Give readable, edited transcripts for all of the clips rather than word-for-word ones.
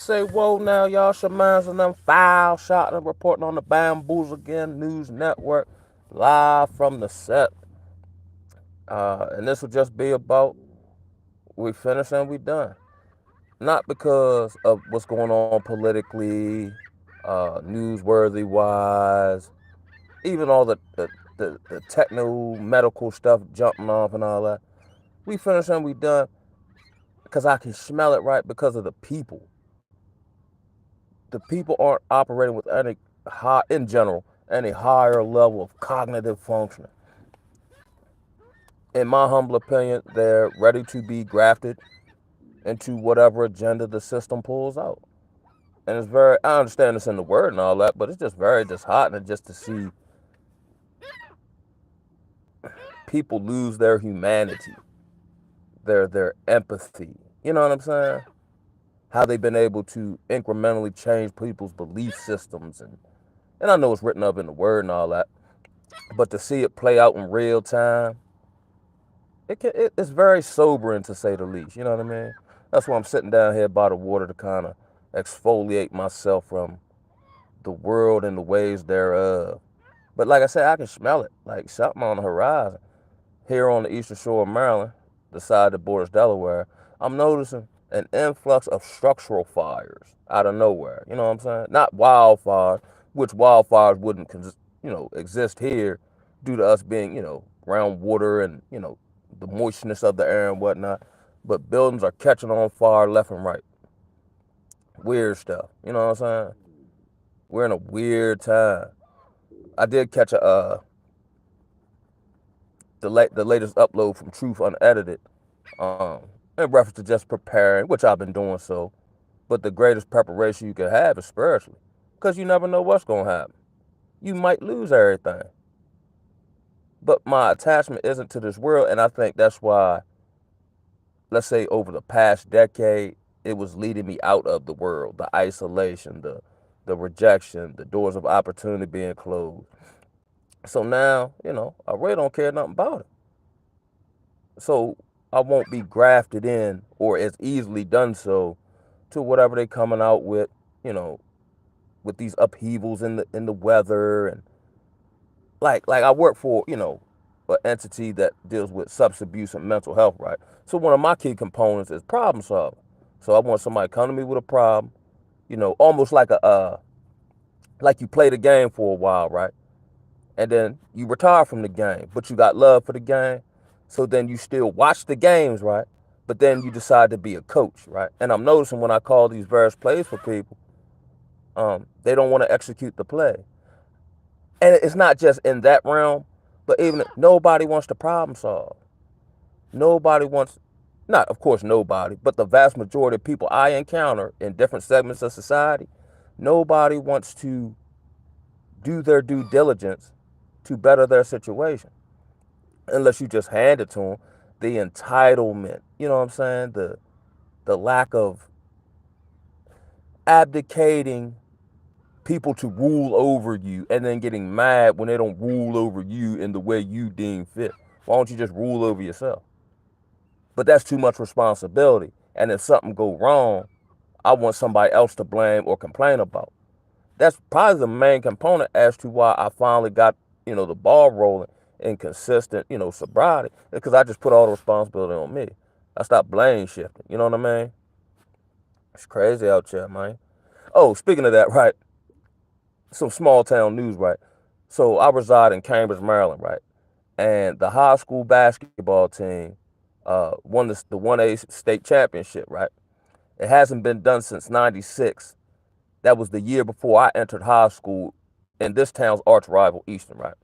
Say, whoa now, y'all Shamans and them foul shot and reporting on the Bamboos Again News Network live from the set. And this will just be about we finished and we done. Not because of what's going on politically, newsworthy wise, even all the techno medical stuff jumping off and all that. We finished and we done because I can smell it right because of the people. The people aren't operating with any high, in general, any higher level of cognitive functioning. In my humble opinion, they're ready to be grafted into whatever agenda the system pulls out. And it's very, I understand it's in the word and all that, but it's just very disheartening just to see people lose their humanity, their empathy. You know what I'm saying? How they've been able to incrementally change people's belief systems and I know it's written up in the word and all that, but to see it play out in real time, it's very sobering to say the least. You know what I mean? That's why I'm sitting down here by the water to kind of exfoliate myself from the world and the ways thereof. But like I said, I can smell it, like something on the horizon. Here on the eastern shore of Maryland, the side that borders Delaware, I'm noticing an influx of structural fires out of nowhere. You know what I'm saying? Not wildfires, which wildfires wouldn't, exist here due to us being, groundwater and, the moistness of the air and whatnot. But buildings are catching on fire left and right. Weird stuff. You know what I'm saying? We're in a weird time. I did catch the latest upload from Truth Unedited, um, in reference to just preparing, which I've been doing so. But the greatest preparation you can have is spiritually, because you never know what's gonna happen. You might lose everything. But my attachment isn't to this world, and I think that's why, let's say, over the past decade, it was leading me out of the world, the isolation, the rejection, the doors of opportunity being closed. So now, I really don't care nothing about it. So I won't be grafted in or as easily done so to whatever they coming out with, you know, with these upheavals in the weather and like I work for, an entity that deals with substance abuse and mental health, right? So one of my key components is problem solving. So I want somebody to come to me with a problem, almost like like you play the game for a while, right? And then you retire from the game, but you got love for the game. So then you still watch the games, right? But then you decide to be a coach, right? And I'm noticing when I call these various plays for people, they don't want to execute the play. And it's not just in that realm, but even nobody wants to problem solve. Nobody wants, not of course nobody, but the vast majority of people I encounter in different segments of society, nobody wants to do their due diligence to better their situation unless you just hand it to them. The entitlement, you know what I'm saying? The lack of abdicating people to rule over you and then getting mad when they don't rule over you in the way you deem fit. Why don't you just rule over yourself? But that's too much responsibility. And if something go wrong, I want somebody else to blame or complain about. That's probably the main component as to why I finally got, the ball rolling in consistent, sobriety. Because I just put all the responsibility on me. I stopped blame shifting. You know what I mean? It's crazy out here, man. Oh, speaking of that, right? Some small town news, right? So I reside in Cambridge, Maryland, right? And the high school basketball team won the 1A state championship, right? It hasn't been done since '96. That was the year before I entered high school in this town's arch rival, Eastern, right?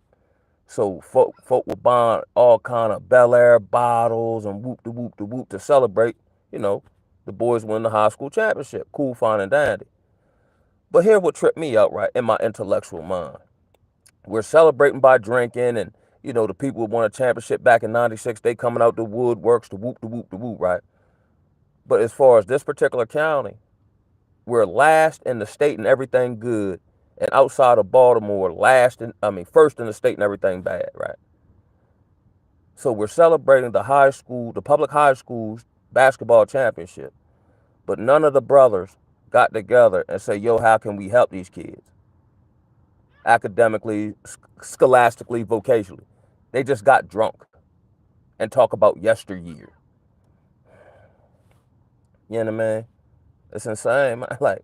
So folk would buy all kind of Bel Air bottles and whoop de whoop de whoop to celebrate, you know, the boys win the high school championship. Cool, fine, and dandy. But here what tripped me out, right, in my intellectual mind. We're celebrating by drinking and, the people who won a championship back in '96, they coming out the woodworks to whoop de whoop de whoop, right? But as far as this particular county, we're last in the state and everything good. And outside of Baltimore, first in the state and everything bad, right? So we're celebrating the public high school's basketball championship. But none of the brothers got together and say, yo, how can we help these kids? Academically, scholastically, vocationally. They just got drunk and talk about yesteryear. You know what I mean? It's insane, man. Like,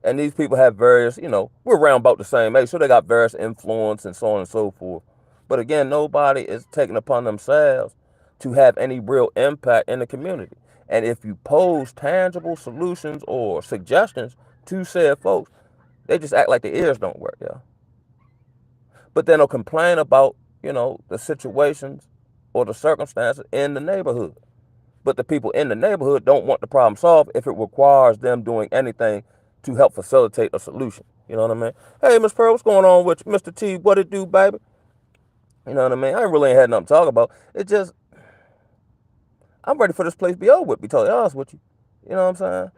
and these people have various, we're around about the same age, so they got various influence and so on and so forth. But again, nobody is taking upon themselves to have any real impact in the community. And if you pose tangible solutions or suggestions to said folks, they just act like their ears don't work, yeah. But then they'll complain about, the situations or the circumstances in the neighborhood. But the people in the neighborhood don't want the problem solved if it requires them doing anything to help facilitate a solution. You know what I mean? Hey, Miss Pearl, what's going on with you? Mr. T, what it do, baby? You know what I mean? I really ain't had nothing to talk about. It just, I'm ready for this place to be over with, be totally honest with you. You know what I'm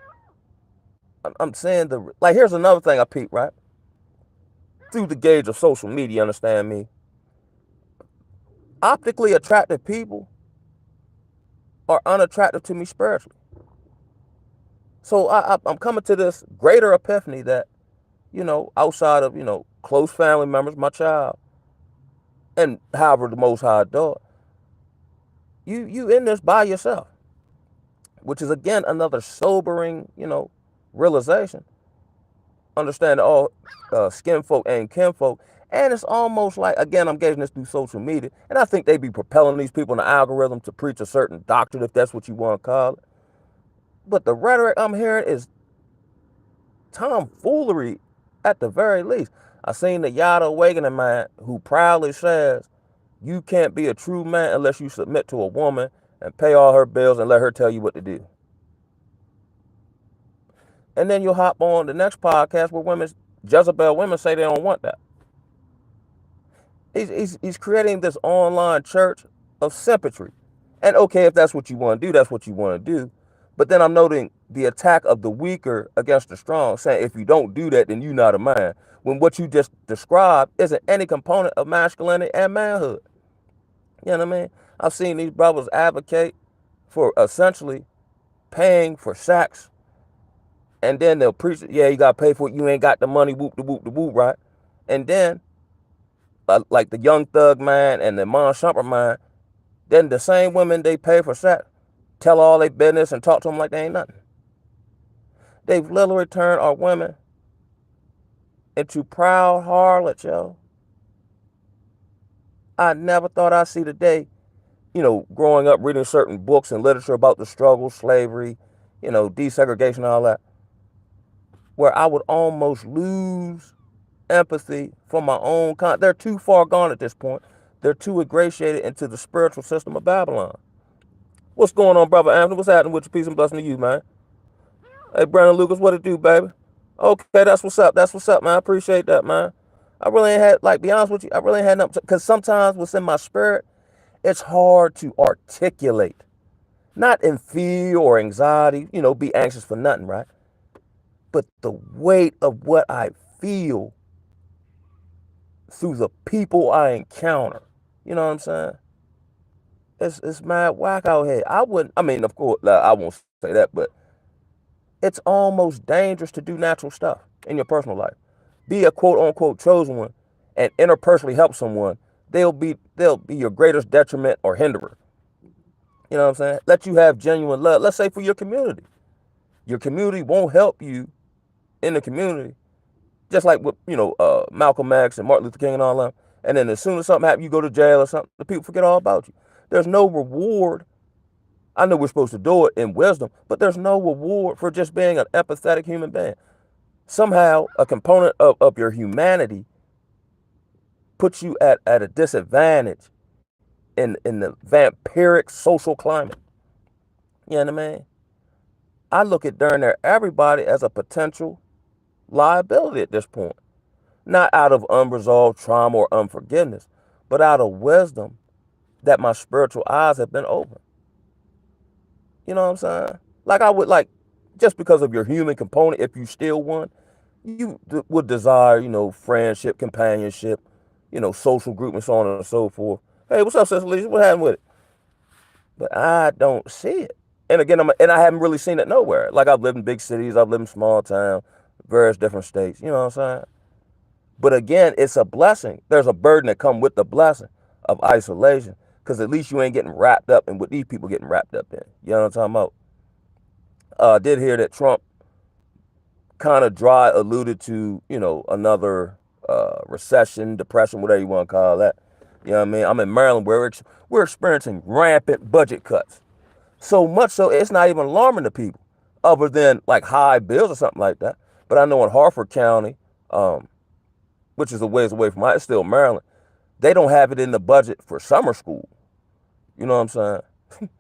saying? I'm saying like, here's another thing I peeped, right? Through the gauge of social media, understand me? Optically attractive people are unattractive to me spiritually. So I'm coming to this greater epiphany that, outside of, close family members, my child, and however the Most High do it, you in this by yourself, which is again another sobering, realization. Understand that all skin folk ain't kinfolk, and it's almost like, again, I'm gauging this through social media, and I think they be propelling these people in the algorithm to preach a certain doctrine, if that's what you want to call it. But the rhetoric I'm hearing is tomfoolery at the very least. I seen the Yada Awakening man who proudly says, you can't be a true man unless you submit to a woman and pay all her bills and let her tell you what to do. And then you'll hop on the next podcast where Jezebel women say they don't want that. He's creating this online church of sympatry. And okay, if that's what you want to do, that's what you want to do. But then I'm noting the attack of the weaker against the strong, saying if you don't do that, then you're not a man. When what you just described isn't any component of masculinity and manhood. You know what I mean? I've seen these brothers advocate for essentially paying for sex, and then they'll preach, yeah, you got to pay for it, you ain't got the money, whoop, the whoop, right? And then, like the Young Thug man and the Mon Shumpert man, then the same women they pay for sex tell all their business and talk to them like they ain't nothing. They've literally turned our women into proud harlots, yo. I never thought I'd see the day, growing up reading certain books and literature about the struggle, slavery, desegregation, all that, where I would almost lose empathy for my own kind. They're too far gone at this point. They're too ingratiated into the spiritual system of Babylon. What's going on, brother Anthony? What's happening with you? Peace and blessing to you, man. Hey, Brandon Lucas, what it do, baby? Okay, that's what's up. That's what's up, man. I appreciate that, man. I really ain't had, like, be honest with you, I really ain't had nothing, because sometimes what's in my spirit, it's hard to articulate. Not in fear or anxiety, be anxious for nothing, right? But the weight of what I feel through the people I encounter. You know what I'm saying? It's mad whack out here. Of course, I won't say that, but it's almost dangerous to do natural stuff in your personal life. Be a quote unquote chosen one and interpersonally help someone. They'll be your greatest detriment or hinderer. You know what I'm saying? Let you have genuine love. Let's say for your community. Your community won't help you in the community. Just like with, Malcolm X and Martin Luther King and all that. And then as soon as something happens, you go to jail or something, the people forget all about you. There's no reward. I know we're supposed to do it in wisdom, but there's no reward for just being an empathetic human being. Somehow, a component of your humanity puts you at a disadvantage in the vampiric social climate. You know what I mean? I look at darn near everybody as a potential liability at this point. Not out of unresolved trauma or unforgiveness, but out of wisdom that my spiritual eyes have been opened. You know what I'm saying? Like I would like, just because of your human component, if you still one, you would desire, friendship, companionship, social group and so on and so forth. Hey, what's up, Sister Lisa? What happened with it? But I don't see it. And again, and I haven't really seen it nowhere. Like I've lived in big cities, I've lived in small towns, various different states. You know what I'm saying? But again, it's a blessing. There's a burden that come with the blessing of isolation, because at least you ain't getting wrapped up in what these people getting wrapped up in. You know what I'm talking about? I did hear that Trump kind of dry alluded to, another recession, depression, whatever you want to call that. You know what I mean? I'm in Maryland where we're experiencing rampant budget cuts. So much so it's not even alarming to people, other than like high bills or something like that. But I know in Harford County, um, which is a ways away from mine, it's still Maryland, they don't have it in the budget for summer school. You know what I'm saying?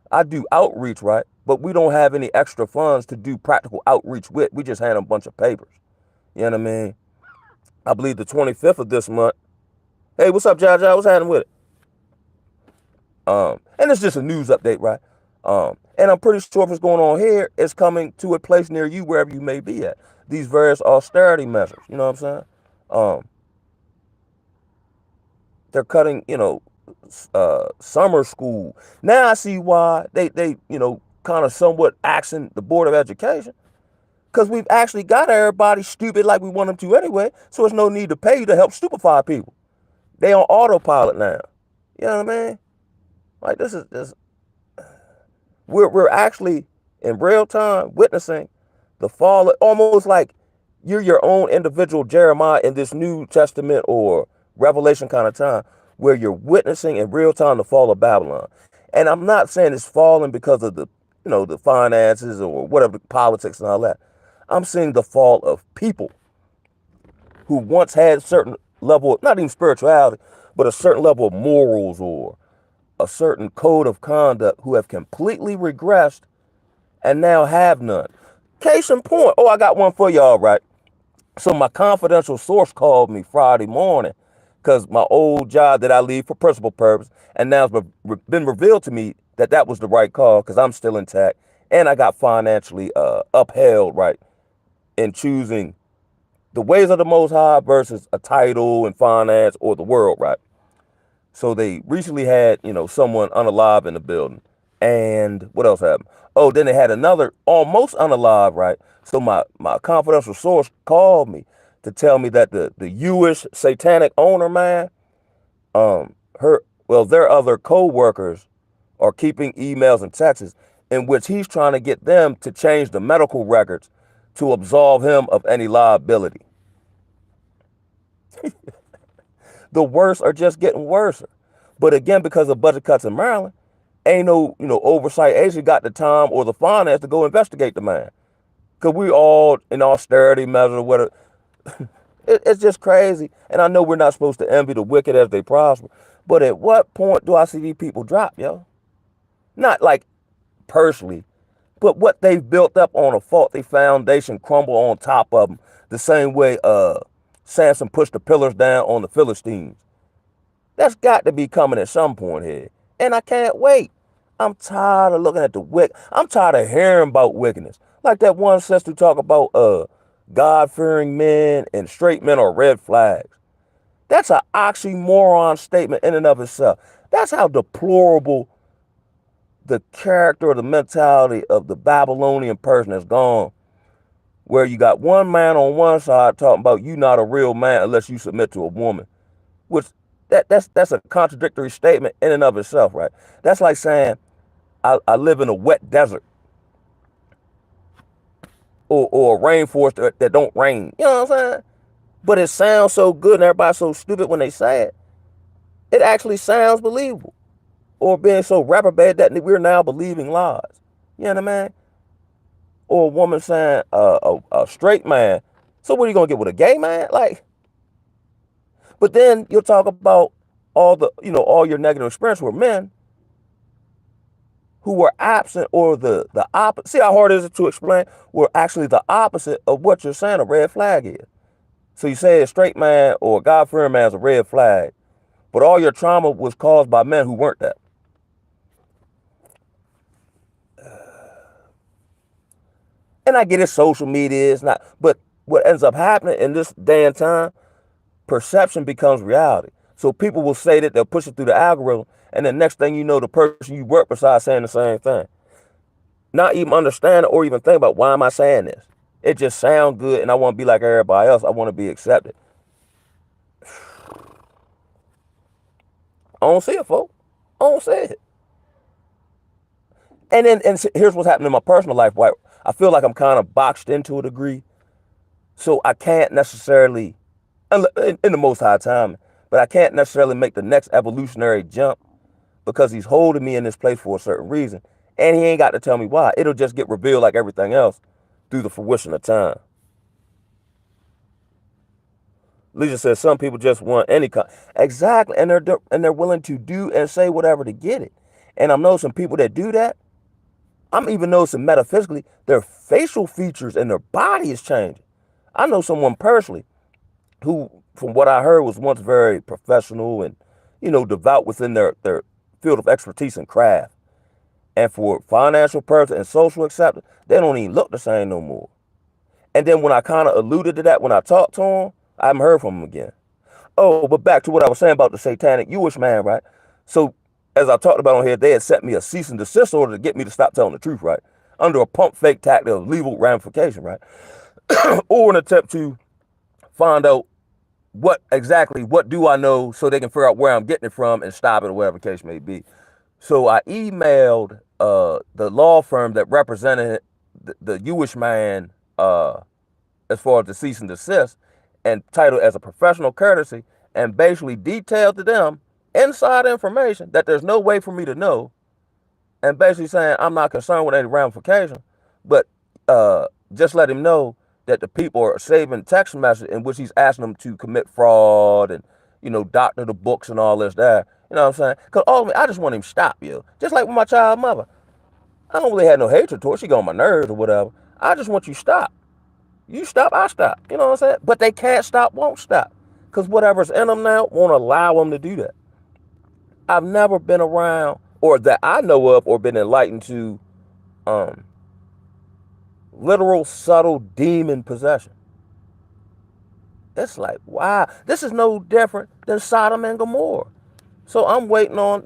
I do outreach, right? But we don't have any extra funds to do practical outreach with. We just hand them a bunch of papers. You know what I mean? I believe the 25th of this month. Hey, what's up, Jaja? What's happening with it? And it's just a news update, right? And I'm pretty sure if it's going on here, it's coming to a place near you, wherever you may be at. These various austerity measures, you know what I'm saying? Um, they're cutting, summer school. Now I see why they kind of somewhat axing the Board of Education, because we've actually got everybody stupid like we want them to anyway. So there's no need to pay you to help stupefy people. They on autopilot now. You know what I mean? Like this is this. We're actually in real time witnessing the fall, almost like you're your own individual Jeremiah in this New Testament or Revelation kind of time, where you're witnessing in real time the fall of Babylon. And I'm not saying it's falling because of the finances or whatever, politics and all that. I'm seeing the fall of people who once had a certain level of, not even spirituality, but a certain level of morals or a certain code of conduct, who have completely regressed and now have none. Case in point, I got one for y'all, right? So my confidential source called me Friday morning, because my old job that I leave for principal purpose, and now it's been revealed to me that that was the right call, because I'm still intact, and I got financially upheld, right, in choosing the ways of the Most High versus a title and finance or the world, right? So they recently had, someone unalive in the building. And what else happened? Oh, then they had another almost unalive, right? So my confidential source called me to tell me that the Jewish satanic owner, man, their other co-workers are keeping emails and texts in which he's trying to get them to change the medical records to absolve him of any liability. The worst are just getting worse. But again, because of budget cuts in Maryland, ain't no, oversight agency got the time or the finance to go investigate the man. Because we all in austerity measure, whatever. It's just crazy. And I know we're not supposed to envy the wicked as they prosper. But at what point do I see these people drop, yo? Not like personally, but what they've built up on a faulty foundation crumble on top of them. The same way Samson pushed the pillars down on the Philistines. That's got to be coming at some point here. And I can't wait. I'm tired of looking at the wicked. I'm tired of hearing about wickedness. Like that one sister talk about God-fearing men and straight men are red flags. That's an oxymoron statement in and of itself. That's how deplorable the character or the mentality of the Babylonian person has gone. Where you got one man on one side talking about you not a real man unless you submit to a woman. Which that's a contradictory statement in and of itself, right? That's like saying I live in a wet desert or a rainforest that don't rain. You know what I'm saying? But it sounds so good and everybody's so stupid when they say it. It actually sounds believable. Or being so reprobate that we're now believing lies. You know what I mean? Or a woman saying a straight man. So what are you going to get with a gay man? Like, but then you'll talk about all your negative experience with men who were absent or the opposite. See how hard it is to explain? Were actually the opposite of what you're saying a red flag is. So you say a straight man or a God-fearing man is a red flag, but all your trauma was caused by men who weren't that. And I get it, social media is not, but what ends up happening in this day and time, perception becomes reality. So people will say that they'll push it through the algorithm, and the next thing you know, the person you work beside saying the same thing. not even understand or even think about why am I saying this. It just sounds good, and I want to be like everybody else. I want to be accepted. I don't see it, folks. I don't see it. And here's what's happening in my personal life. Why I feel like I'm kind of boxed into a degree, so I can't necessarily, in the most high time, but I can't necessarily make the next evolutionary jump because he's holding me in this place for a certain reason, and he ain't got to tell me why. It'll just get revealed like everything else through the fruition of time. Lisa says some people just want any kind. Exactly, and they're willing to do and say whatever to get it. And I'm noticing people that do that. I'm even noticing metaphysically their facial features and their body is changing. I know someone personally who, from what I heard, was once very professional and, devout within their field of expertise and craft. And for financial purpose and social acceptance, they don't even look the same no more. And then when I kind of alluded to that when I talked to him, I haven't heard from him again. Oh, but back to what I was saying about the satanic Jewish man, right? So, as I talked about on here, they had sent me a cease and desist order to get me to stop telling the truth, right? Under a pump fake tactic of legal ramification, right? Or an attempt to find out what do I know so they can figure out where I'm getting it from and stop it or whatever the case may be. So I emailed the law firm that represented the Jewish man as far as the cease and desist, and titled as a professional courtesy, and basically detailed to them inside information that there's no way for me to know, and basically saying I'm not concerned with any ramifications, but just let him know that the people are saving text message in which he's asking them to commit fraud and doctor the books and all this there. You know what I'm saying? Because ultimately, I just want him to stop, you. Just like with my child mother. I don't really have no hatred towards her. She got on my nerves or whatever. I just want you to stop. You stop, I stop. You know what I'm saying? But they can't stop, won't stop. Because whatever's in them now won't allow them to do that. I've never been around, or that I know of, or been enlightened to um, literal, subtle demon possession. It's like, wow, this is no different than Sodom and Gomorrah. So I'm waiting on,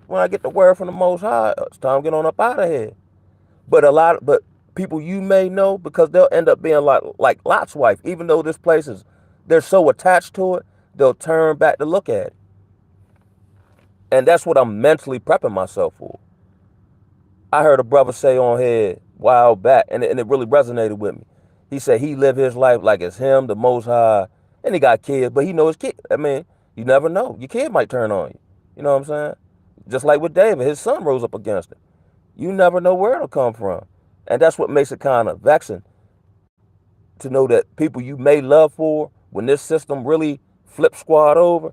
when I get the word from the Most High, it's time to get on up out of here. But people you may know, because they'll end up being like Lot's wife, even though this place they're so attached to it, they'll turn back to look at it. And that's what I'm mentally prepping myself for. I heard a brother say on here a while back, and it really resonated with me. He said he lived his life like it's him, the Most High, and he got kids, but he knows his kid. I mean, you never know. Your kid might turn on you. You know what I'm saying? Just like with David, his son rose up against him. You never know where it'll come from. And that's what makes it kind of vexing to know that people you may love for, when this system really flips squad over,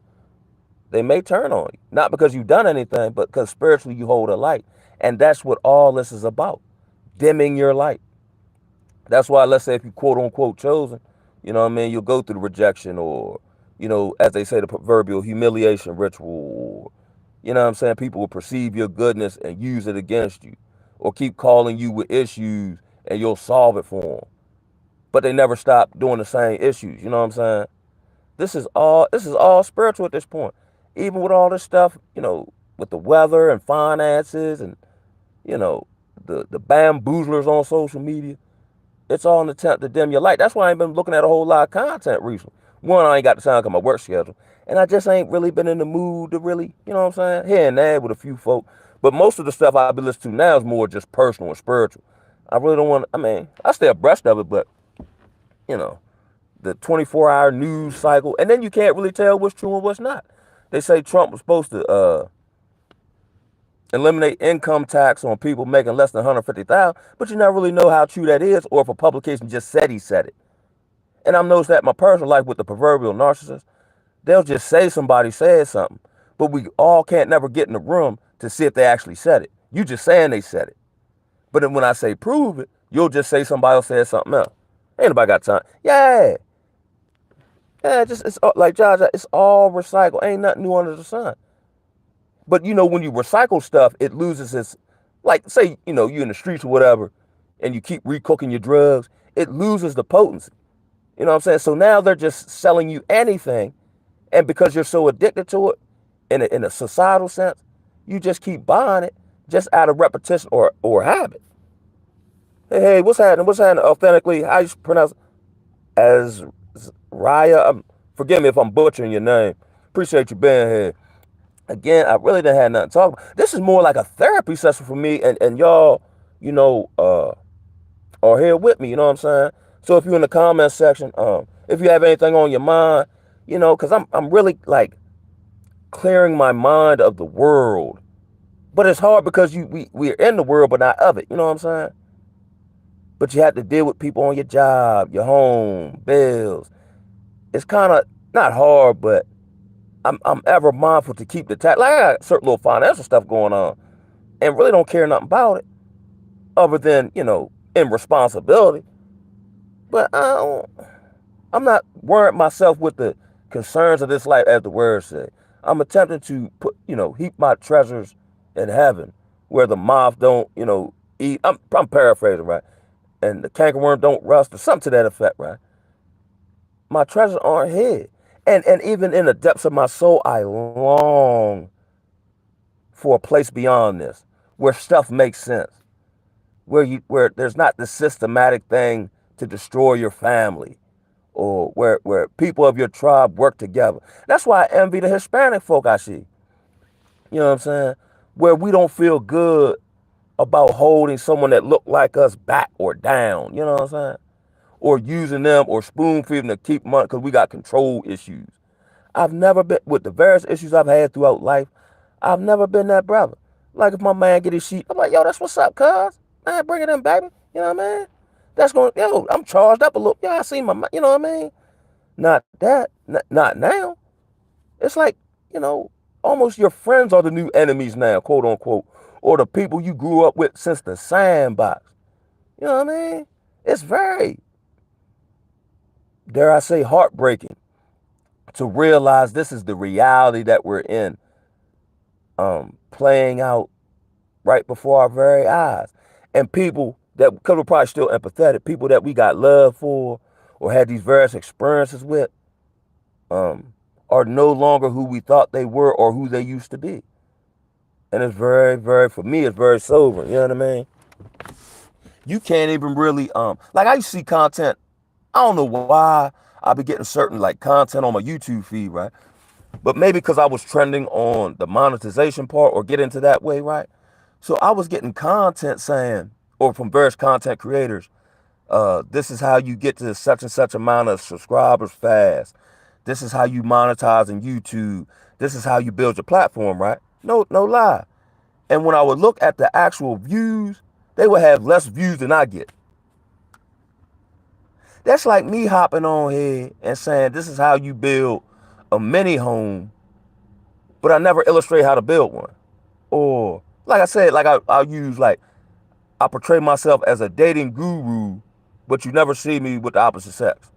they may turn on you. Not because you've done anything, but because spiritually you hold a light. And that's what all this is about. Dimming your light. That's why, let's say if you quote unquote chosen, you know what I mean, you'll go through the rejection or, as they say, the proverbial humiliation ritual, or, you know what I'm saying, people will perceive your goodness and use it against you, or keep calling you with issues and you'll solve it for them. But they never stop doing the same issues, you know what I'm saying? This is all spiritual at this point. Even with all this stuff, with the weather and finances and, you know, the bamboozlers on social media, it's all an attempt to dim your light. That's why I ain't been looking at a whole lot of content recently. One, I ain't got the time because my work schedule. And I just ain't really been in the mood to really, you know what I'm saying? Here and there with a few folk. But most of the stuff I've been listening to now is more just personal and spiritual. I really don't want to, I stay abreast of it, but, you know, the 24-hour news cycle. And then you can't really tell what's true and what's not. They say Trump was supposed to eliminate income tax on people making less than 150,000, but you never really know how true that is, or if a publication just said he said it. And I've noticed that in my personal life with the proverbial narcissist, they'll just say somebody said something, but we all can't never get in the room to see if they actually said it. You just saying they said it. But then when I say prove it, you'll just say somebody else said something else. Ain't nobody got time. Yeah, it's like Josh, it's all recycled. Ain't nothing new under the sun. But when you recycle stuff, it loses its, like, say, you in the streets or whatever, and you keep recooking your drugs, it loses the potency. You know what I'm saying? So now they're just selling you anything, and because you're so addicted to it, in a societal sense, you just keep buying it just out of repetition or habit. Hey, what's happening? What's happening? Authentically, how you pronounce as Raya? Forgive me if I'm butchering your name. Appreciate you being here. Again, I really didn't have nothing to talk about. This is more like a therapy session for me, and y'all, you know, are here with me. You know what I'm saying? So if you're in the comment section, if you have anything on your mind, because I'm really like clearing my mind of the world. But it's hard because we're in the world but not of it. You know what I'm saying? But you have to deal with people on your job, your home, bills. It's kind of not hard, but I'm ever mindful to keep the tax. Like I got certain little financial stuff going on, and really don't care nothing about it, other than in responsibility. But I'm not worrying myself with the concerns of this life, as the words say. I'm attempting to heap my treasures in heaven, where the moth don't, eat. I'm paraphrasing, right? And the cankerworm don't rust, or something to that effect, right? My treasures aren't hid. And even in the depths of my soul, I long for a place beyond this, where stuff makes sense, where there's not this systematic thing to destroy your family, or where people of your tribe work together. That's why I envy the Hispanic folk I see. You know what I'm saying? Where we don't feel good about holding someone that look like us back or down. You know what I'm saying? Or using them or spoon feeding to keep money because we got control issues. I've never been, with the various issues I've had throughout life, I've never been that brother. Like if my man get his sheet, I'm like, yo, that's what's up, cuz. Man, bring it in, baby. You know what I mean? That's going, I'm charged up a little. Yeah, I see you know what I mean? Not that, not now. It's like, you know, almost your friends are the new enemies now, quote unquote, or the people you grew up with since the sandbox. You know what I mean? It's very, dare I say, heartbreaking to realize this is the reality that we're in, playing out right before our very eyes. And people that, because we're probably still empathetic, people that we got love for or had these various experiences with, um, are no longer who we thought they were or who they used to be. And it's very, very, for me, it's very sobering. You know what I mean? You can't even really, like I used to see content. I don't know why I be getting certain like content on my YouTube feed, right? But maybe because I was trending on the monetization part or get into that way, right? So I was getting content saying, or from various content creators, this is how you get to such and such amount of subscribers fast. This is how you monetize in YouTube. This is how you build your platform, right? No, no lie. And when I would look at the actual views, they would have less views than I get. That's like me hopping on here and saying this is how you build a mini home, but I never illustrate how to build one. Or like I said, like I'll use like I portray myself as a dating guru, but you never see me with the opposite sex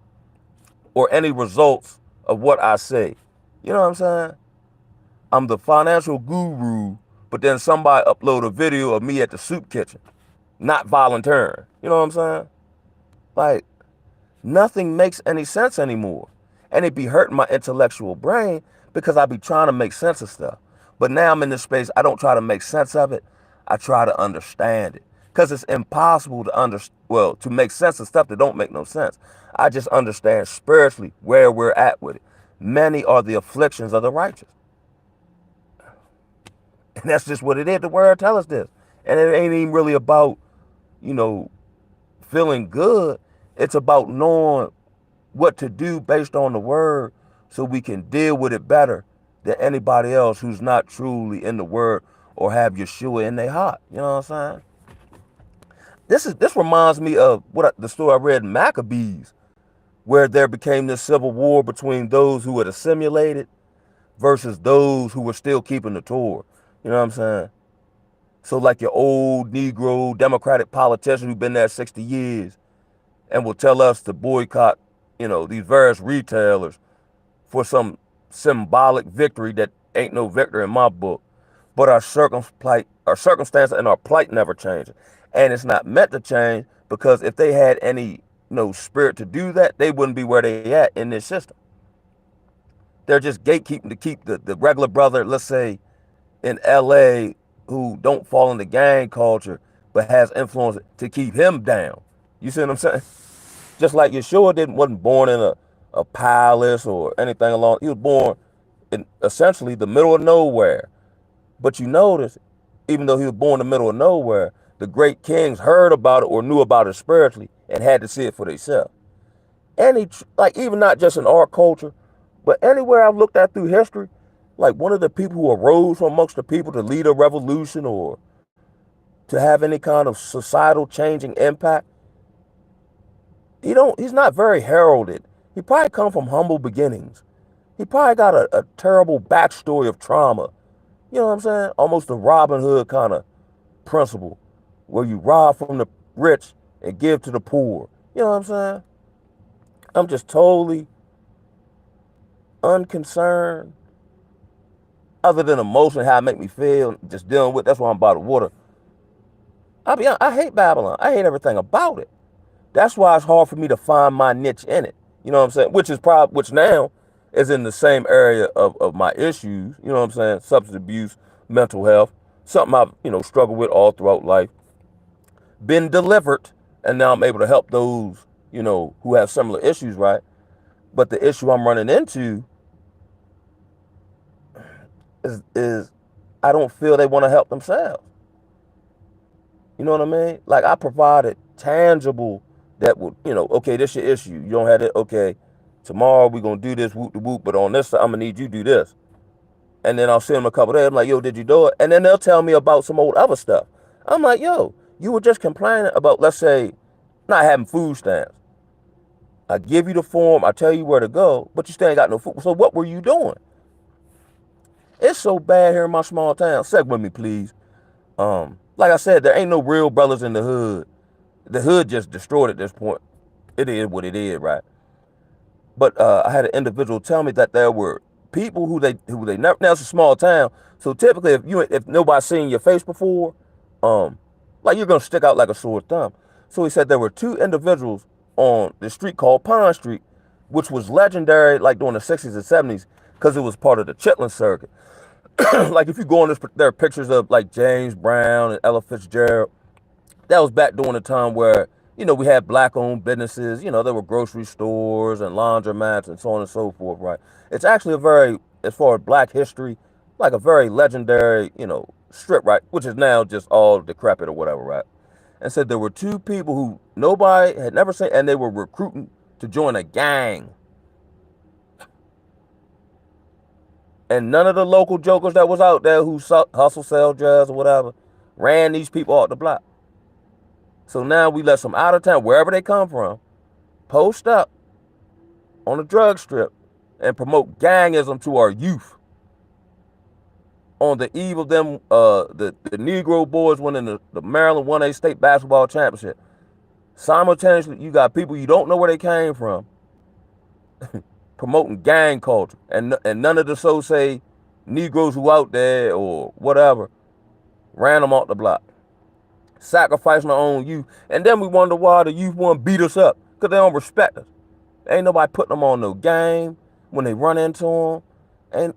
or any results of what I say. You know what I'm saying? I'm the financial guru, but then somebody upload a video of me at the soup kitchen, not volunteering. You know what I'm saying? Like, nothing makes any sense anymore. And it be hurting my intellectual brain because I be trying to make sense of stuff. But now I'm in this space, I don't try to make sense of it. I try to understand it. Because it's impossible to to make sense of stuff that don't make no sense. I just understand spiritually where we're at with it. Many are the afflictions of the righteous. And that's just what it is. The word tells us this. And it ain't even really about, you know, feeling good. It's about knowing what to do based on the word so we can deal with it better than anybody else who's not truly in the word or have Yeshua in their heart. You know what I'm saying? This reminds me of the story I read in Maccabees, where there became this civil war between those who had assimilated versus those who were still keeping the Torah. You know what I'm saying? So like your old Negro Democratic politician who've been there 60 years and will tell us to boycott, these various retailers for some symbolic victory that ain't no victory in my book. But our circumstance and our plight never changes. And it's not meant to change because if they had any spirit to do that, they wouldn't be where they at in this system. They're just gatekeeping to keep the regular brother, let's say, in LA who don't fall into gang culture but has influence to keep him down. You see what I'm saying? Just like Yeshua wasn't born in a palace or anything along. He was born in essentially the middle of nowhere. But you notice, even though he was born in the middle of nowhere, the great kings heard about it or knew about it spiritually and had to see it for themselves. Like even not just in our culture, but anywhere I've looked at through history, like one of the people who arose from amongst the people to lead a revolution or to have any kind of societal changing impact, he's not very heralded. He probably come from humble beginnings. He probably got a terrible backstory of trauma. You know what I'm saying? Almost a Robin Hood kind of principle, where you rob from the rich and give to the poor. You know what I'm saying? I'm just totally unconcerned, other than emotion, how it make me feel, just dealing with. That's why I'm by the water. I hate Babylon. I hate everything about it. That's why it's hard for me to find my niche in it. You know what I'm saying? Which now is in the same area of my issues. You know what I'm saying? Substance abuse, mental health, something I've, struggled with all throughout life. Been delivered, and now I'm able to help those, who have similar issues, right? But the issue I'm running into is I don't feel they want to help themselves. You know what I mean? Like, I provided tangible that would, okay, this your issue. You don't have it. Okay, tomorrow we're going to do this, whoop the whoop, but on this side, I'm going to need you to do this. And then I'll send them a couple days. I'm like, yo, did you do it? And then they'll tell me about some old other stuff. I'm like, yo, you were just complaining about, let's say, not having food stamps. I give you the form, I tell you where to go, but you still ain't got no food. So what were you doing? It's so bad here in my small town. Seg with me, please. Like I said, there ain't no real brothers in the hood. The hood just destroyed at this point. It is what it is, right? But I had an individual tell me that there were people who they never. Now it's a small town, so typically if nobody's seen your face before, like you're gonna stick out like a sore thumb. So he said there were two individuals on the street called Pond Street, which was legendary like during the 60s and 70s because it was part of the Chitlin circuit. Like if you go on this, there are pictures of like James Brown and Ella Fitzgerald. That was back during the time where, we had black-owned businesses. There were grocery stores and laundromats and so on and so forth, right? It's actually as far as black history, like a very legendary, strip, right? Which is now just all decrepit or whatever, right? And said there were two people who nobody had never seen, and they were recruiting to join a gang. And none of the local jokers that was out there who hustle, sell drugs or whatever, ran these people off the block. So now we let some out of town, wherever they come from, post up on the drug strip and promote gangism to our youth. On the eve of them, the Negro boys winning the Maryland 1A state basketball championship. Simultaneously, you got people you don't know where they came from promoting gang culture, and none of the so-say Negroes who out there or whatever ran them off the block, sacrificing our own youth. And then we wonder why the youth want to beat us up, because they don't respect us. Ain't nobody putting them on no game when they run into them. And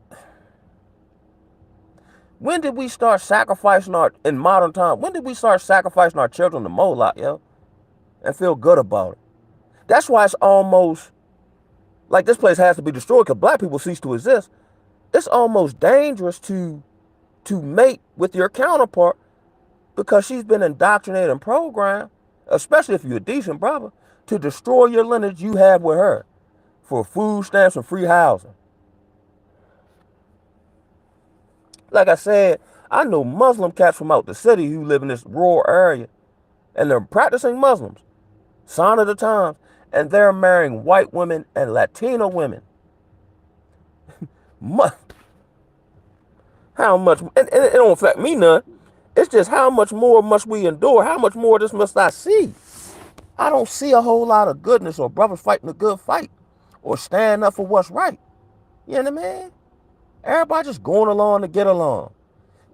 when did we start sacrificing in modern time, when did we start sacrificing our children to Moloch, yo? And feel good about it? That's why it's almost like this place has to be destroyed because black people cease to exist. It's almost dangerous to mate with your counterpart because she's been indoctrinated and programmed, especially if you're a decent brother, to destroy your lineage you have with her for food stamps and free housing. Like I said, I know Muslim cats from out the city who live in this rural area, and they're practicing Muslims, sign of the times, and they're marrying white women and Latino women. How much, and it don't affect me none. It's just how much more must we endure? How much more of this must I see? I don't see a whole lot of goodness or brothers fighting a good fight or stand up for what's right. You know what I mean? Everybody just going along to get along.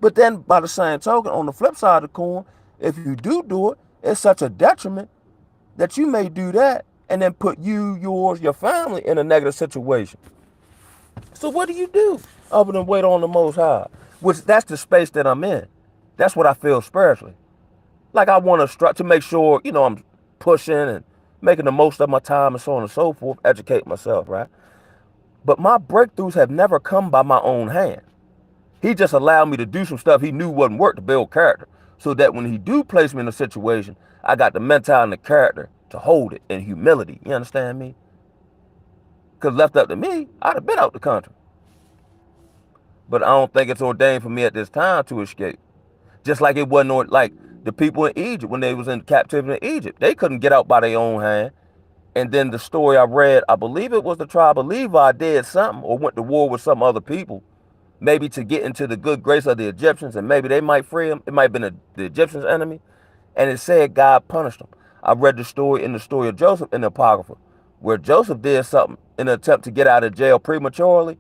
But then by the same token, on the flip side of the coin, if you do it, it's such a detriment that you may do that and then put you, yours, your family in a negative situation. So what do you do other than wait on the Most High? Which that's the space that I'm in. That's what I feel spiritually. Like I want to to make sure, I'm pushing and making the most of my time and so on and so forth, educate myself, right? But my breakthroughs have never come by my own hand. He just allowed me to do some stuff he knew wouldn't work to build character. So that when he do place me in a situation, I got the mentality and the character to hold it in humility. You understand me? Because left up to me, I'd have been out the country. But I don't think it's ordained for me at this time to escape. Just like it wasn't like the people in Egypt when they was in captivity in Egypt. They couldn't get out by their own hand. And then the story I read, I believe it was the tribe of Levi did something or went to war with some other people, maybe to get into the good grace of the Egyptians, and maybe they might free them. It might have been the Egyptians' enemy. And it said God punished them. I read the story in the story of Joseph in the Apocrypha, where Joseph did something in an attempt to get out of jail prematurely,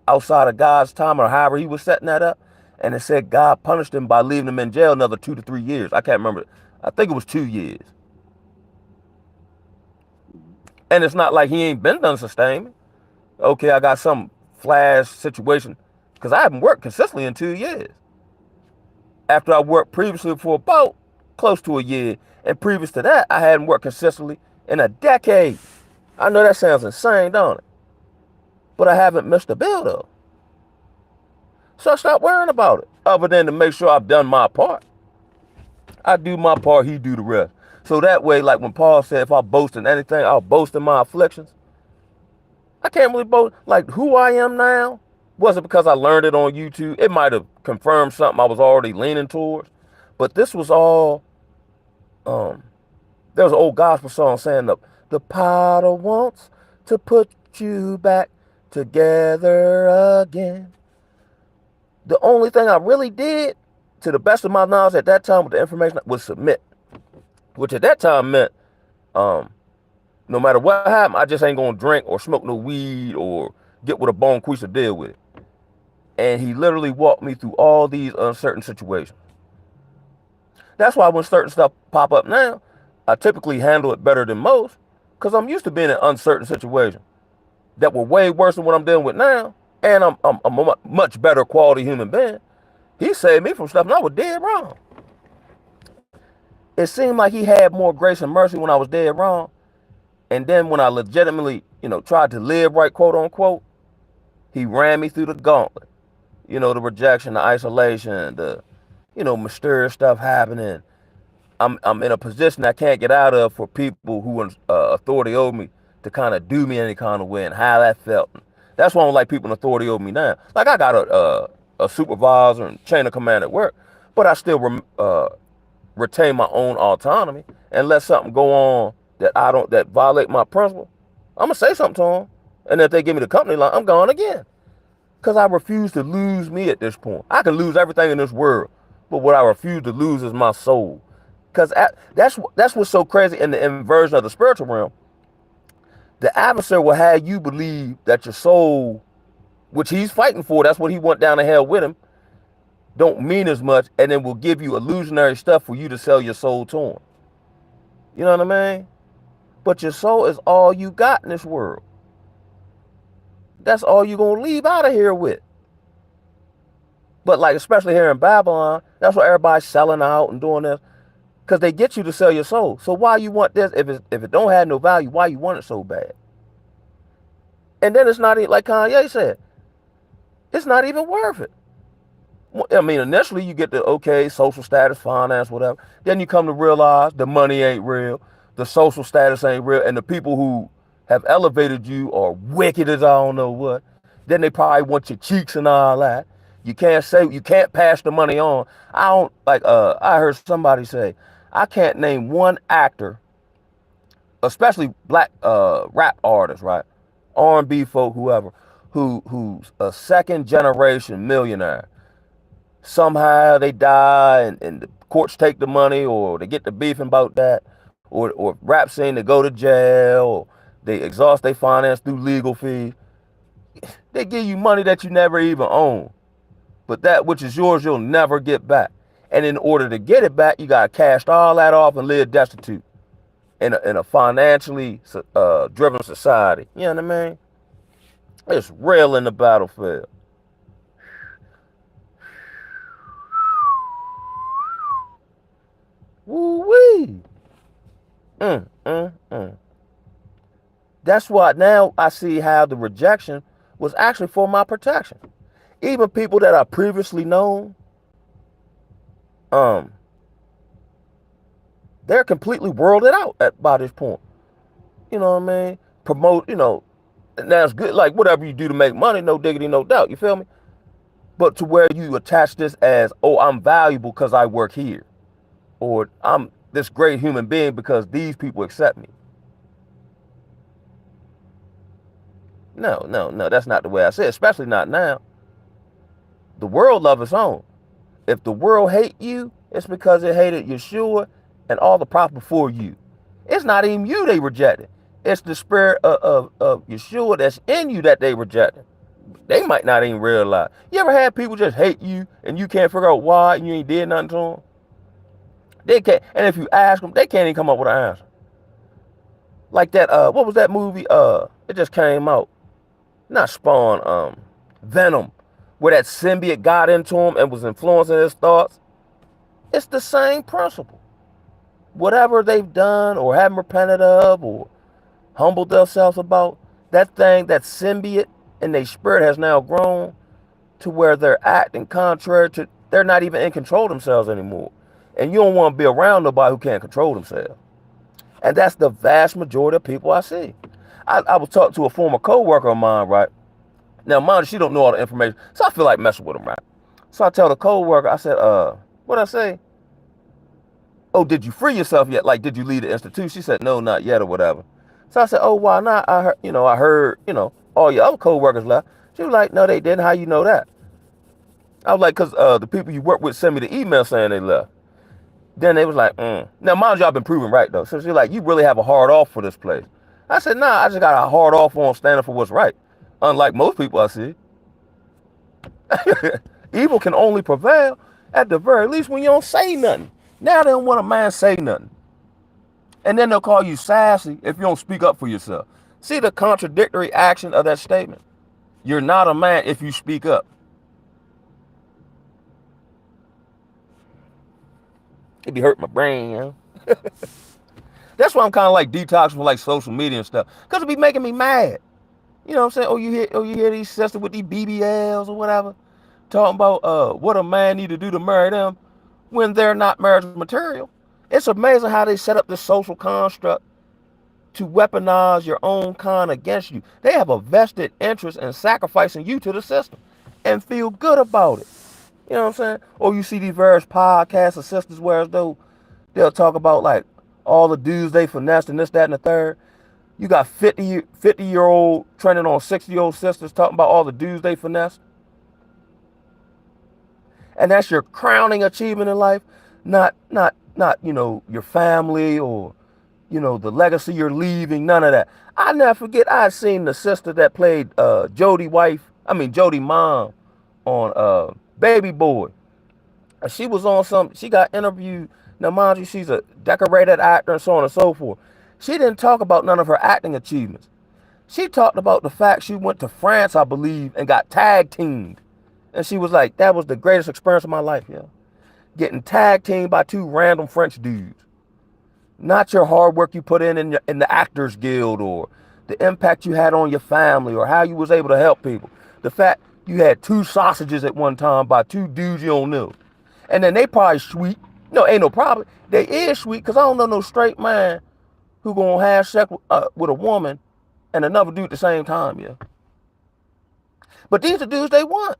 outside of God's time or however he was setting that up. And it said God punished him by leaving him in jail another 2 to 3 years. I can't remember. I think it was 2 years. And it's not like he ain't been done sustainment. Okay, I got some flash situation because I haven't worked consistently in 2 years. After I worked previously for about close to a year, and previous to that, I hadn't worked consistently in a decade. I know that sounds insane, don't it? But I haven't missed a bill though. So I stopped worrying about it, other than to make sure I've done my part. I do my part, he do the rest. So that way, like when Paul said, if I boast in anything, I'll boast in my afflictions. I can't really boast. Like who I am now wasn't because I learned it on YouTube. It might have confirmed something I was already leaning towards. But this was all, there was an old gospel song saying the potter wants to put you back together again. The only thing I really did, to the best of my knowledge at that time with the information, was submit. Which at that time meant, no matter what happened, I just ain't gonna drink or smoke no weed or get with a bone queef to deal with it. And he literally walked me through all these uncertain situations. That's why when certain stuff pop up now, I typically handle it better than most, because I'm used to being in uncertain situations that were way worse than what I'm dealing with now. And I'm a much better quality human being. He saved me from stuff and I was dead wrong. It seemed like he had more grace and mercy when I was dead wrong. And then when I legitimately, tried to live right, quote unquote, he ran me through the gauntlet. The rejection, the isolation, the, mysterious stuff happening. I'm in a position I can't get out of for people who authority over me to kind of do me any kind of way, and how that felt. That's why I don't like people in authority over me now. Like I got a supervisor and chain of command at work, but I still retain my own autonomy and let something go on that violate my principle. I'm gonna say something to them, and if they give me the company line, I'm gone again. Because I refuse to lose me at this point. I can lose everything in this world, but what I refuse to lose is my soul. Because that's what's so crazy in the inversion of the spiritual realm. The adversary will have you believe that your soul, which he's fighting for, that's what he went down to hell with him, don't mean as much, and then will give you illusionary stuff for you to sell your soul to him. You know what I mean? But your soul is all you got in this world. That's all you're going to leave out of here with. But like, especially here in Babylon, that's why everybody's selling out and doing this. Because they get you to sell your soul. So why you want this? If it don't have no value, why you want it so bad? And then it's not even, like Kanye said, it's not even worth it. I mean, initially you get the, okay, social status, finance, whatever. Then you come to realize the money ain't real. The social status ain't real. And the people who have elevated you are wicked as I don't know what. Then they probably want your cheeks and all that. You can't pass the money on. I heard somebody say, I can't name one actor, especially black rap artists, right? R&B folk, whoever, who's a second generation millionaire. Somehow they die and the courts take the money, or they get to beefing about that, or rap scene, they go to jail, or they exhaust their finance through legal fees. They give you money that you never even own. But that which is yours, you'll never get back. And in order to get it back, you got to cast all that off and live destitute in a financially driven society. You know what I mean? It's real in the battlefield. Woo-wee. Mm. That's why now I see how the rejection was actually for my protection. Even people that I previously known, um, they're completely worlded out by this point. You know what I mean? Promote, and that's good. Like whatever you do to make money, no diggity, no doubt. You feel me? But to where you attach this as, oh, I'm valuable because I work here, or I'm this great human being because these people accept me. No, that's not the way I say it, especially not now. The world loves its own. If the world hate you, it's because it hated Yeshua and all the prophets before you. It's not even you they rejected. It's the spirit of Yeshua that's in you that they rejected. They might not even realize. You ever had people just hate you and you can't figure out why and you ain't did nothing to them? They can't. And if you ask them, they can't even come up with an answer. Like that, what was that movie? It just came out. Not Spawn, Venom, where that symbiote got into him and was influencing his thoughts. It's the same principle. Whatever they've done or haven't repented of or humbled themselves about, that thing, that symbiote in their spirit has now grown to where they're acting contrary to, they're not even in control of themselves anymore. And you don't want to be around nobody who can't control themselves. And that's the vast majority of people I see. I was talking to a former co-worker of mine, right? Now, mind, she don't know all the information, so I feel like messing with him, right? So I tell the co-worker, I said, what'd I say? Oh, did you free yourself yet? Like, did you leave the institute? She said, no, not yet or whatever. So I said, oh, why not? I heard, all your other co-workers left. She was like, no, they didn't. How you know that? I was like, because the people you work with sent me the email saying they left. Then they was like, Now, mind you, I've been proven right, though. So she's like, you really have a hard off for this place. I said, nah, I just got a hard off on standing for what's right. Unlike most people I see. Evil can only prevail at the very least when you don't say nothing. Now they don't want a man say nothing. And then they'll call you sassy if you don't speak up for yourself. See the contradictory action of that statement? You're not a man if you speak up. It be hurting my brain, That's why I'm kind of like detoxing from like social media and stuff. Because it be making me mad. You know what I'm saying? You hear these sisters with these BBLs or whatever talking about what a man need to do to marry them when they're not marriage material. It's amazing how they set up this social construct to weaponize your own kind against you. They have a vested interest in sacrificing you to the system and feel good about it. You know what I'm saying? Or you see these various podcasts of sisters where as though they'll talk about like all the dudes they finessed and this, that, and the third. You got 50-year-old trending on 60-year-old sisters talking about all the dudes they finessed. And that's your crowning achievement in life, not your family or the legacy you're leaving, none of that. I never forget I seen the sister that played Jody mom on Baby Boy. She was on she got interviewed. Now mind you, she's a decorated actor and so on and so forth. She didn't talk about none of her acting achievements. She talked about the fact she went to France, I believe, and got tag teamed. And she was like, that was the greatest experience of my life, Getting tag teamed by two random French dudes. Not your hard work you put in the Actors Guild or the impact you had on your family or how you was able to help people. The fact you had two sausages at one time by two dudes you don't know. And then they probably sweet. No, ain't no problem. They is sweet because I don't know no straight man who gonna have sex with a woman and another dude at the same time, But these are dudes they want.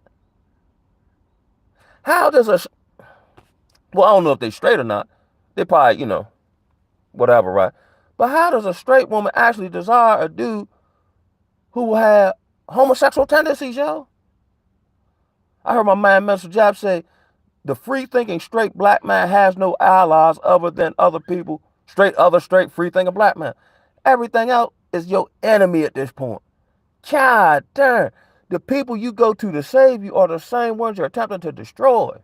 How does well, I don't know if they straight or not. They probably, whatever, right? But how does a straight woman actually desire a dude who will have homosexual tendencies, yo? I heard my man Mr. Jab say, the free-thinking straight black man has no allies other than other people, other straight free-thinking black man. Everything else is your enemy at this point. God damn. The people you go to save you are the same ones you're attempting to destroy.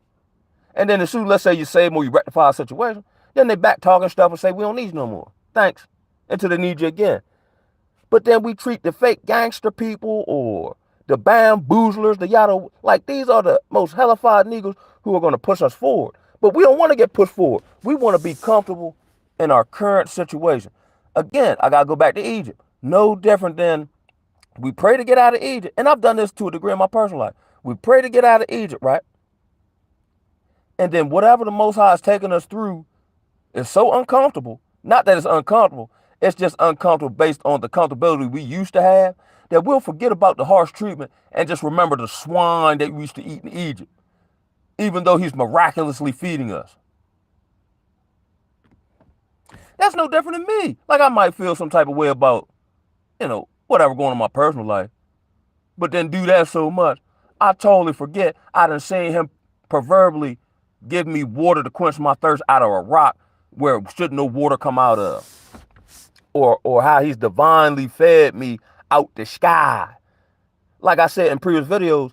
And then as soon, let's say you save them or you rectify a situation, then they back talking stuff and say, we don't need you no more. Thanks. Until they need you again. But then we treat the fake gangster people or the bamboozlers, the yada, like these are the most hellified niggas who are going to push us forward. But we don't want to get pushed forward. We want to be comfortable in our current situation. Again, I got to go back to Egypt. No different than we pray to get out of Egypt. And I've done this to a degree in my personal life. We pray to get out of Egypt, right? And then whatever the Most High is taking us through is so uncomfortable. Not that it's uncomfortable. It's just uncomfortable based on the comfortability we used to have, that we'll forget about the harsh treatment and just remember the swine that we used to eat in Egypt, even though he's miraculously feeding us. That's no different than me. Like I might feel some type of way about, whatever going on in my personal life, but then do that so much, I totally forget I done seen him proverbially give me water to quench my thirst out of a rock where should no water come out of. Or how he's divinely fed me out the sky. Like I said in previous videos,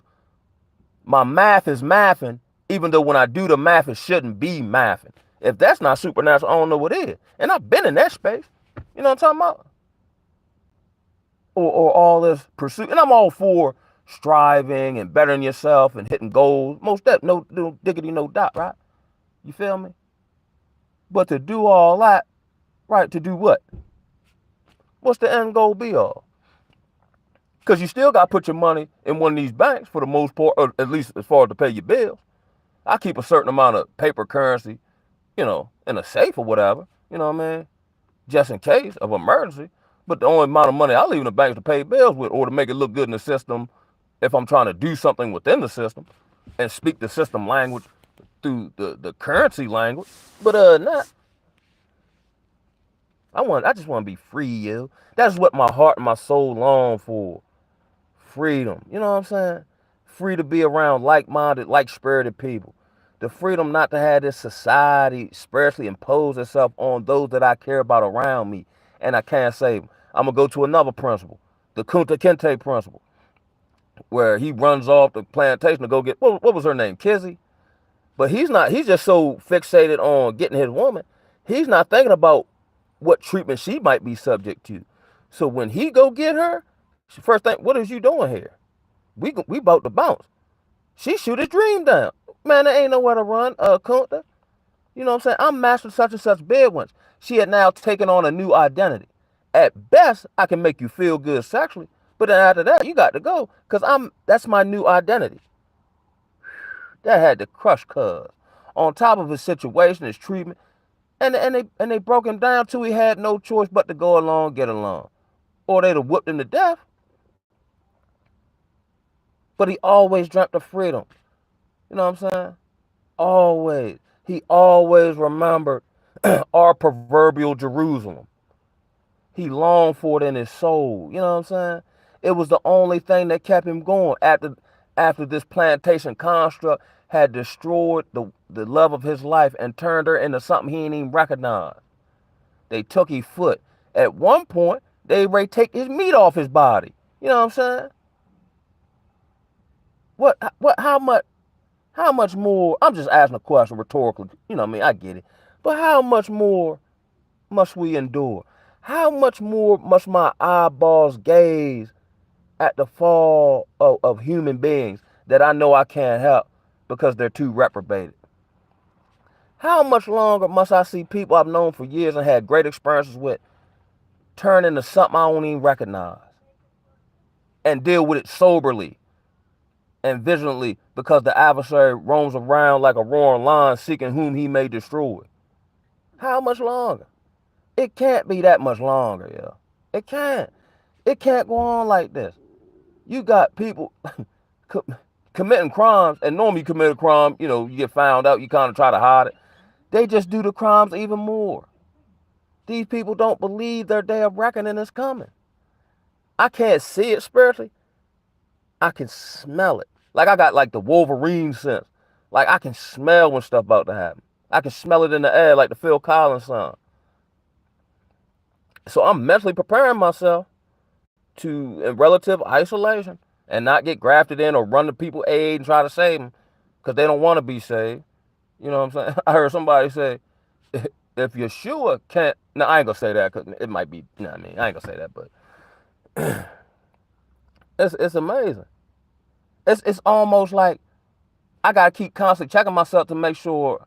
my math is mathing, even though when I do the math, it shouldn't be mathing. If that's not supernatural, I don't know what is. And I've been in that space. You know what I'm talking about? Or all this pursuit. And I'm all for striving and bettering yourself and hitting goals. Most that, no diggity, no doubt, right? You feel me? But to do all that, right, to do what? What's the end goal be all? Because you still got to put your money in one of these banks for the most part, or at least as far as to pay your bills. I keep a certain amount of paper currency, in a safe or whatever, you know what I mean? Just in case of emergency. But the only amount of money I leave in the bank is to pay bills with or to make it look good in the system if I'm trying to do something within the system and speak the system language through the currency language. But not. I just want to be free, yo. That's what my heart and my soul long for. Freedom. You know what I'm saying? Free to be around like-minded, like-spirited people. The freedom not to have this society spiritually impose itself on those that I care about around me and I can't save them. I'm going to go to another principle, the Kunta Kinte principle, where he runs off the plantation to go get, what was her name, Kizzy? But he's just so fixated on getting his woman, he's not thinking about what treatment she might be subject to. So when he go get her, she first thing, what is you doing here? We about to bounce. She shoot his dream down. Man, there ain't nowhere to run, Kunta. You know what I'm saying? I'm master such and such big ones. She had now taken on a new identity. At best, I can make you feel good sexually, but then after that, you got to go, because that's my new identity. That had to crush cuz. On top of his situation, his treatment, and they broke him down till he had no choice but to go along, get along. Or they'd have whooped him to death. But he always dreamt of freedom. You know what I'm saying? Always. He always remembered our proverbial Jerusalem. He longed for it in his soul. You know what I'm saying? It was the only thing that kept him going after this plantation construct had destroyed the love of his life and turned her into something he didn't even recognize. They took his foot. At one point, they ready to take his meat off his body. You know what I'm saying? How much more? I'm just asking a question rhetorically. You know what I mean? I get it. But how much more must we endure? How much more must my eyeballs gaze at the fall of human beings that I know I can't help because they're too reprobated? How much longer must I see people I've known for years and had great experiences with turn into something I don't even recognize and deal with it soberly and vigilantly because the adversary roams around like a roaring lion seeking whom he may destroy? How much longer? It can't be that much longer, yo. It can't. It can't go on like this. You got people committing crimes, and normally you commit a crime, you get found out, you kind of try to hide it. They just do the crimes even more. These people don't believe their day of reckoning is coming. I can't see it spiritually. I can smell it. Like I got like the Wolverine sense. Like I can smell when stuff about to happen. I can smell it in the air like the Phil Collins song. So I'm mentally preparing myself to in relative isolation and not get grafted in or run to people aid and try to save them because they don't want to be saved. You know what I'm saying? I heard somebody say, if Yeshua can't, no, I ain't gonna say that because it might be, I ain't gonna say that, but it's amazing. It's almost like I gotta keep constantly checking myself to make sure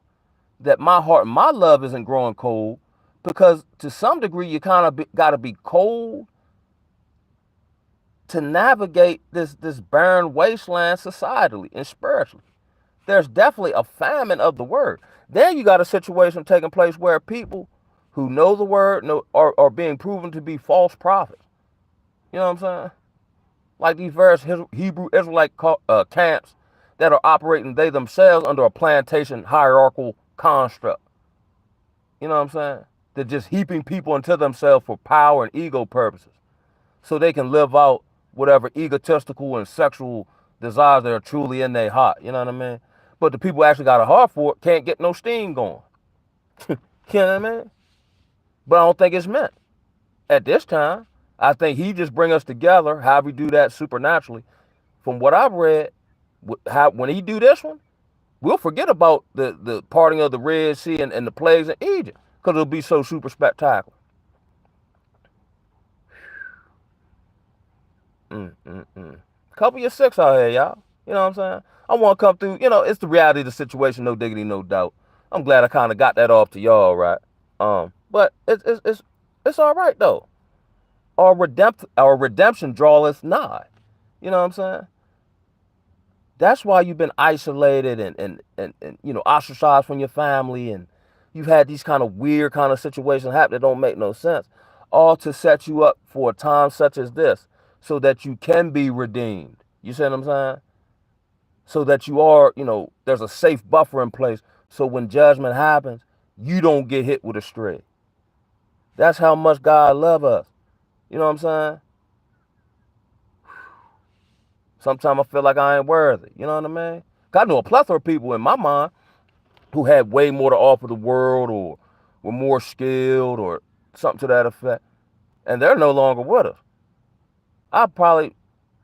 that my heart and my love isn't growing cold, because to some degree you kind of got to be cold to navigate this barren wasteland societally and spiritually. There's definitely a famine of the word. Then you got a situation taking place where people who know the word are being proven to be false prophets. You know what I'm saying? Like these various Hebrew Israelite camps that are operating they themselves under a plantation hierarchical construct. You know what I'm saying? They're just heaping people into themselves for power and ego purposes, so they can live out whatever egotistical and sexual desires that are truly in their heart. You know what I mean? But the people who actually got a heart for it can't get no steam going. You know what I mean? But I don't think it's meant at this time. I think he just bring us together. How we do that supernaturally. From what I've read, when he do this one, we'll forget about the parting of the Red Sea and the plagues in Egypt, because it'll be so super spectacular. Couple your six out here, y'all. You know what I'm saying? I want to come through. It's the reality of the situation, no diggity, no doubt. I'm glad I kind of got that off to y'all, right? But it's all right though. Our redemption draweth nigh. You know what I'm saying? That's why you've been isolated and ostracized from your family, and you've had these kind of weird kind of situations happen that don't make no sense, all to set you up for a time such as this, so that you can be redeemed. You see what I'm saying? So that you are, there's a safe buffer in place, so when judgment happens, you don't get hit with a stray. That's how much God loves us. You know what I'm saying? Sometimes I feel like I ain't worthy. You know what I mean? I know a plethora of people in my mind who had way more to offer the world, or were more skilled, or something to that effect, and they're no longer with us. I probably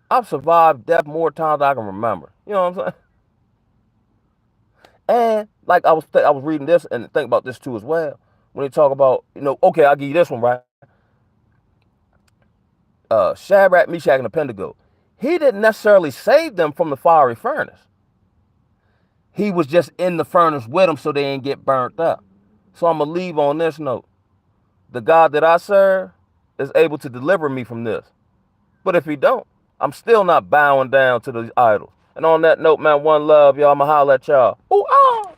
I've survived death more times than I can remember. You know what I'm saying? And like I was reading this and think about this too as well. When they talk about, okay, I'll give you this one, right? Shadrach, Meshach, and Abednego. He didn't necessarily save them from the fiery furnace. He was just in the furnace with them so they didn't get burnt up. So I'm gonna leave on this note. The God that I serve is able to deliver me from this. But if he don't, I'm still not bowing down to these idols. And on that note, man, one love, y'all. I'ma holler at y'all. Ooh, ah!